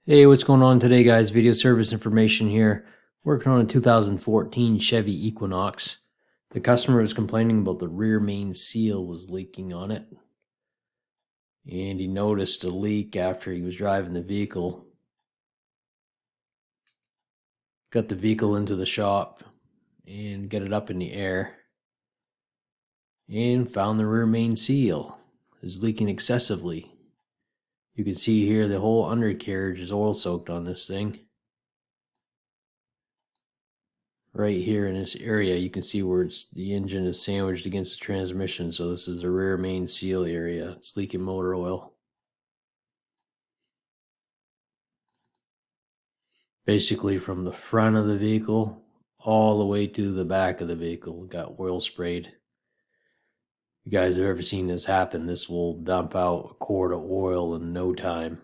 Hey, what's going on today, guys? Video service information here. Working on a 2014 Chevy Equinox. The customer was complaining about the rear main seal was leaking on it. And he noticed a leak after he was driving the vehicle. Got the vehicle into the shop and got it up in the air. And found the rear main seal is leaking excessively. You can see here the whole undercarriage is oil soaked on this thing. Right here in this area, you can see where the engine is sandwiched against the transmission. So this is the rear main seal area. It's leaking motor oil. Basically from the front of the vehicle all the way to the back of the vehicle got oil sprayed. If you guys have ever seen this happen, this will dump out a quart of oil in no time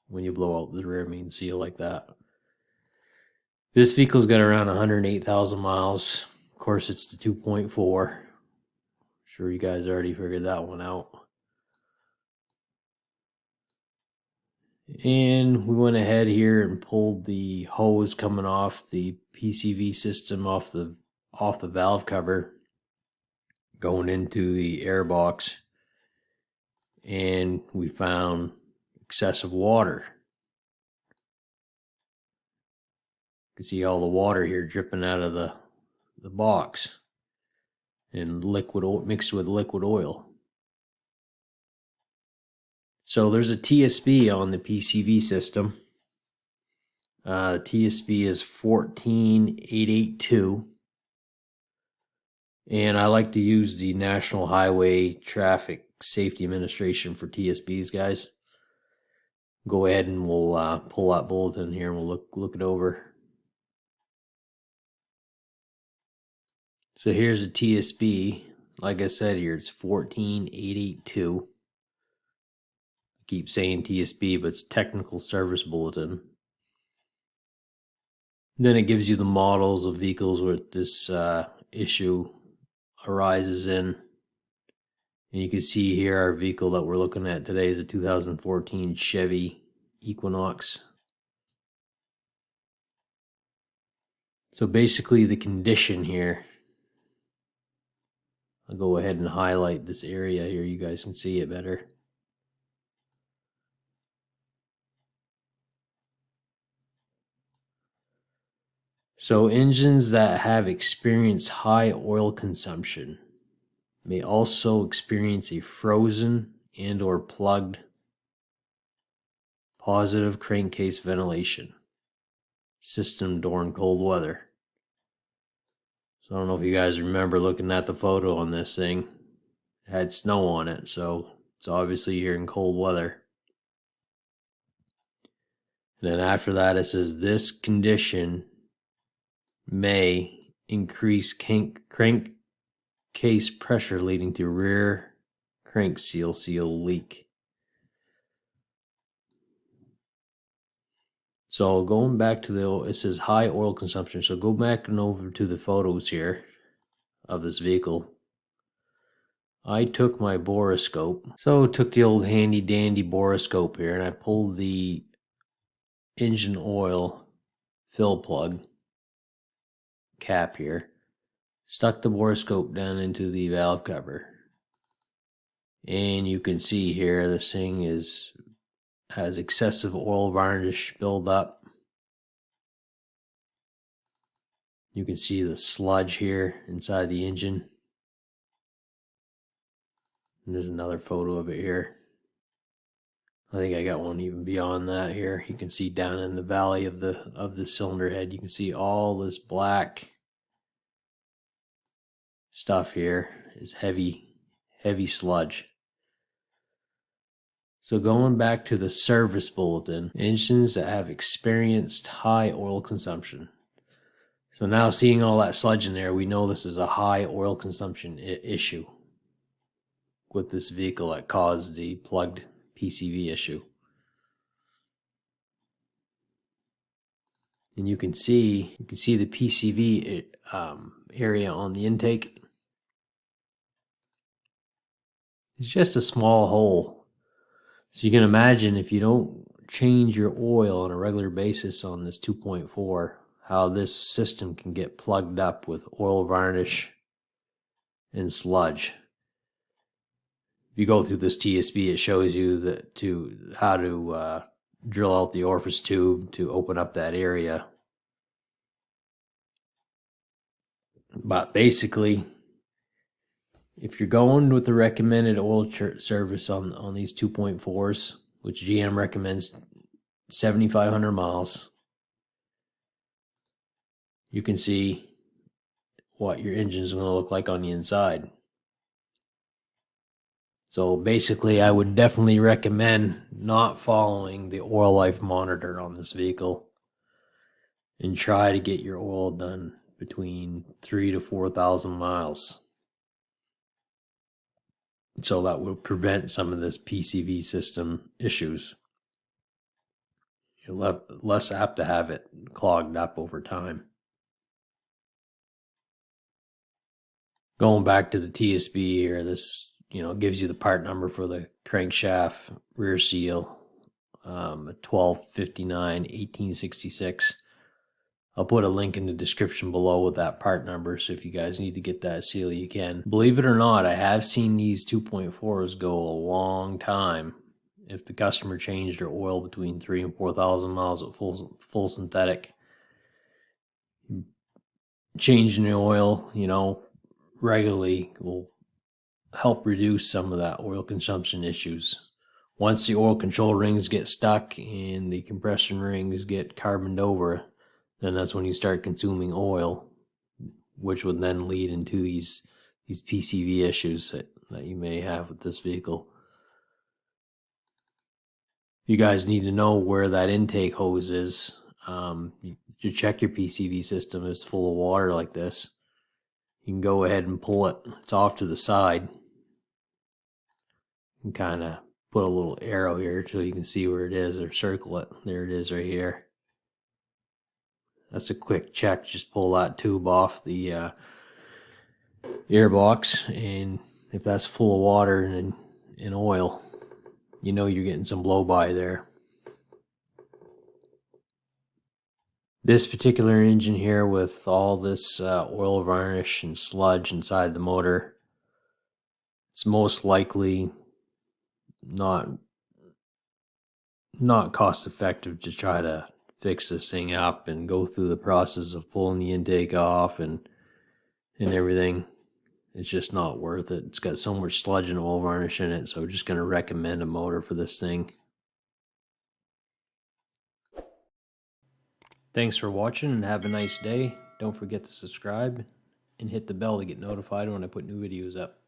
when you blow out the rear main seal like that. This vehicle's got around 108,000 miles. Of course, it's the 2.4. Sure you guys already figured that one out. And we went ahead here and pulled the hose coming off the PCV system off the valve cover going into the air box, and we found excessive water. You can see all the water here dripping out of the box and liquid oil mixed with liquid oil. So there's a TSB on the PCV system. The TSB is 14882. And I like to use the National Highway Traffic Safety Administration for TSBs, guys. Go ahead and we'll pull that bulletin here and we'll look it over. So here's a TSB. Like I said here, it's 14882. I keep saying TSB, but it's Technical Service Bulletin. Then it gives you the models of vehicles where this issue arises in. And you can see here our vehicle that we're looking at today is a 2014 Chevy Equinox. So basically the condition here, I'll go ahead and highlight this area here. You guys can see it better. So engines that have experienced high oil consumption may also experience a frozen and or plugged positive crankcase ventilation system during cold weather. So I don't know if you guys remember looking at the photo on this thing. It had snow on it, so it's obviously here in cold weather. And then after that, it says this condition may increase crankcase pressure leading to rear crank seal leak. So going back to it says high oil consumption. So go back and over to the photos here of this vehicle. I took my borescope. So took the old handy dandy borescope here and I pulled the engine oil fill plug cap here, stuck the borescope down into the valve cover, and you can see here this thing has excessive oil varnish buildup. You can see the sludge here inside the engine. And there's another photo of it here. I think I got one even beyond that here. You can see down in the valley of the cylinder head, you can see all this black stuff here is heavy sludge. So going back to the service bulletin, engines that have experienced high oil consumption. So now seeing all that sludge in there, we know this is a high oil consumption issue with this vehicle that caused the plugged PCV issue. And you can see the PCV area on the intake. It's just a small hole. So you can imagine if you don't change your oil on a regular basis on this 2.4, how this system can get plugged up with oil varnish and sludge. If you go through this TSB, it shows you how to drill out the orifice tube to open up that area. But basically, if you're going with the recommended oil service on these 2.4s, which GM recommends 7,500 miles, you can see what your engine is going to look like on the inside. So basically, I would definitely recommend not following the oil life monitor on this vehicle and try to get your oil done between 3,000 to 4,000 miles. So that will prevent some of this PCV system issues. You're less apt to have it clogged up over time. Going back to the TSB here, this gives you the part number for the crankshaft rear seal, 1259 1866. I'll put a link in the description below with that part number, so if you guys need to get that seal, you can. Believe it or not, I have seen these 2.4s go a long time if the customer changed their oil between 3,000 and 4,000 miles at full synthetic. Changing the oil, regularly will help reduce some of that oil consumption issues. Once the oil control rings get stuck and the compression rings get carboned over, then that's when you start consuming oil, which would then lead into these PCV issues that you may have with this vehicle. You guys need to know where that intake hose is. You check your PCV system if it's full of water like this. You can go ahead and pull it. It's off to the side. You can kind of put a little arrow here so you can see where it is, or circle it. There it is right here. That's a quick check. Just pull that tube off the airbox, and if that's full of water and oil, you're getting some blow by there. This particular engine here, with all this oil varnish and sludge inside the motor, it's most likely not cost effective to try to fix this thing up and go through the process of pulling the intake off and everything. It's just not worth it. It's got so much sludge and oil varnish in it, so we're just going to recommend a motor for this thing. Thanks for watching and have a nice day. Don't forget to subscribe and hit the bell to get notified when I put new videos up.